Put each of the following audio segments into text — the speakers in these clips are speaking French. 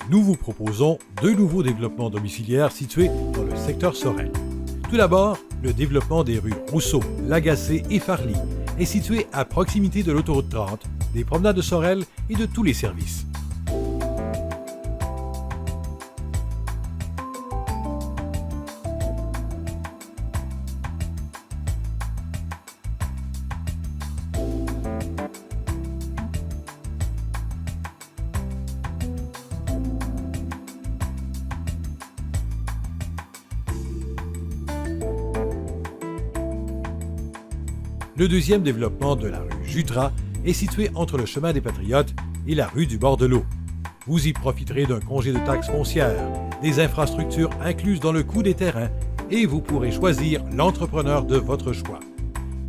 nous vous proposons deux nouveaux développements domiciliaires situés dans le secteur Sorel. Tout d'abord, le développement des rues Rousseau, Lagacé et Farly est situé à proximité de l'autoroute 30, des promenades de Sorel et de tous les services. Le deuxième développement de la rue Jutras est situé entre le chemin des Patriotes et la rue du bord de l'eau. Vous y profiterez d'un congé de taxes foncières, des infrastructures incluses dans le coût des terrains et vous pourrez choisir l'entrepreneur de votre choix.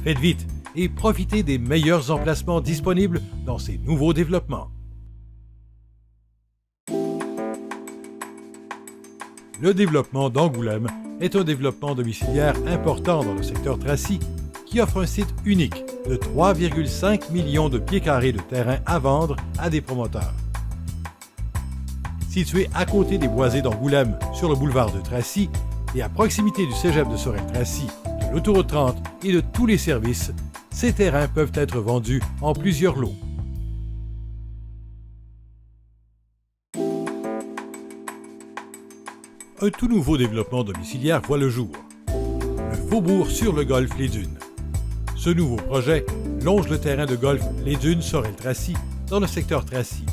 Faites vite et profitez des meilleurs emplacements disponibles dans ces nouveaux développements. Le développement d'Angoulême est un développement domiciliaire important dans le secteur Tracy qui offre un site unique de 3,5 millions de pieds carrés de terrain à vendre à des promoteurs. Situé à côté des boisés d'Angoulême sur le boulevard de Tracy et à proximité du cégep de Sorel-Tracy, de l'autoroute 30 et de tous les services, ces terrains peuvent être vendus en plusieurs lots. Un tout nouveau développement domiciliaire voit le jour. Le Faubourg sur le golfe Les Dunes. Ce nouveau projet longe le terrain de golf Les Dunes Sorel-Tracy dans le secteur Tracy.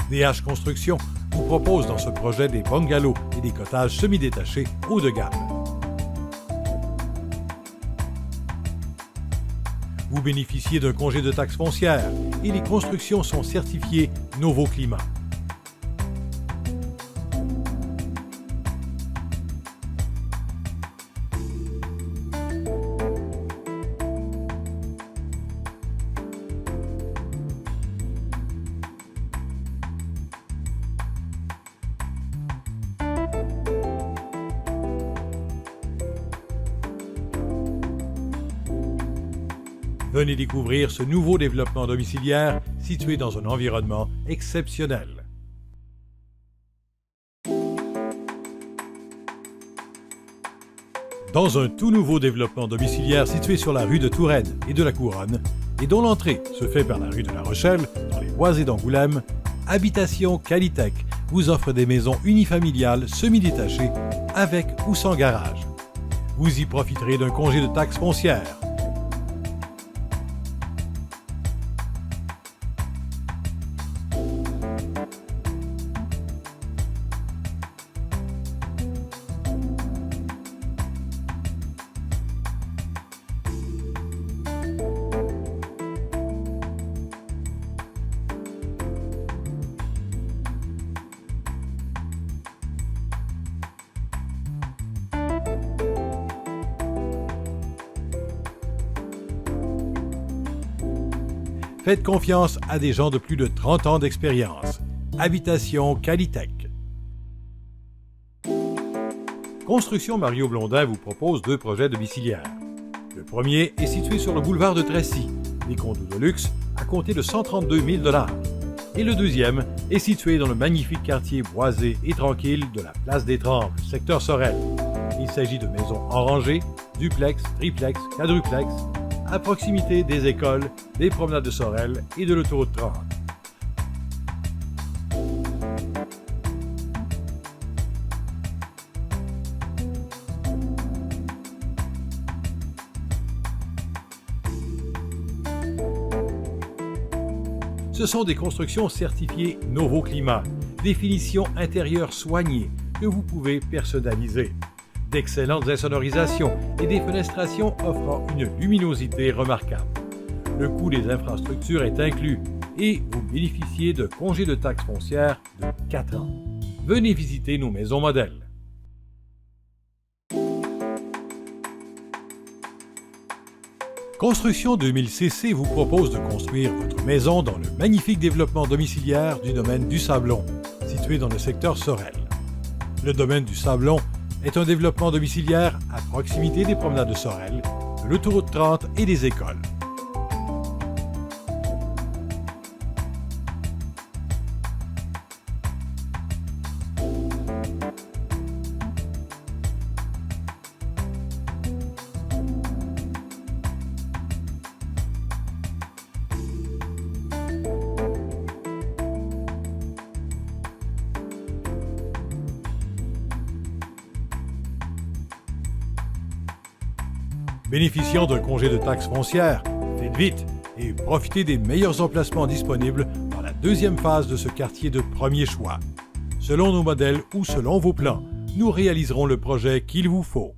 DH Construction vous propose dans ce projet des bungalows et des cottages semi-détachés haut de gamme. Vous bénéficiez d'un congé de taxes foncières et les constructions sont certifiées Novo Climat. Venez découvrir ce nouveau développement domiciliaire situé dans un environnement exceptionnel. Dans un tout nouveau développement domiciliaire situé sur la rue de Touraine et de la Couronne, et dont l'entrée se fait par la rue de la Rochelle, dans les boisés d'Angoulême, Habitation Qualitech vous offre des maisons unifamiliales semi-détachées avec ou sans garage. Vous y profiterez d'un congé de taxes foncières. Faites confiance à des gens de plus de 30 ans d'expérience. Habitation Qualitech. Construction Mario Blondin vous propose deux projets domiciliaires. Le premier est situé sur le boulevard de Tracy, des condos de luxe à compter de 132 000 $. Et le deuxième est situé dans le magnifique quartier boisé et tranquille de la place des Trembles, secteur Sorel. Il s'agit de maisons en rangée, duplex, triplex, quadruplex, à proximité des écoles, des promenades de Sorel et de l'autoroute 30. Ce sont des constructions certifiées Novo Climat, des finitions intérieures soignées que vous pouvez personnaliser, d'excellentes insonorisations et des fenestrations offrant une luminosité remarquable. Le coût des infrastructures est inclus et vous bénéficiez de congés de taxes foncières de 4 ans. Venez visiter nos maisons modèles. Construction 2000cc vous propose de construire votre maison dans le magnifique développement domiciliaire du domaine du Sablon, situé dans le secteur Sorel. Le domaine du Sablon est un développement domiciliaire à proximité des promenades de Sorel, de l'autoroute 30 et des écoles. Bénéficiant d'un congé de taxes foncières, faites vite et profitez des meilleurs emplacements disponibles dans la deuxième phase de ce quartier de premier choix. Selon nos modèles ou selon vos plans, nous réaliserons le projet qu'il vous faut.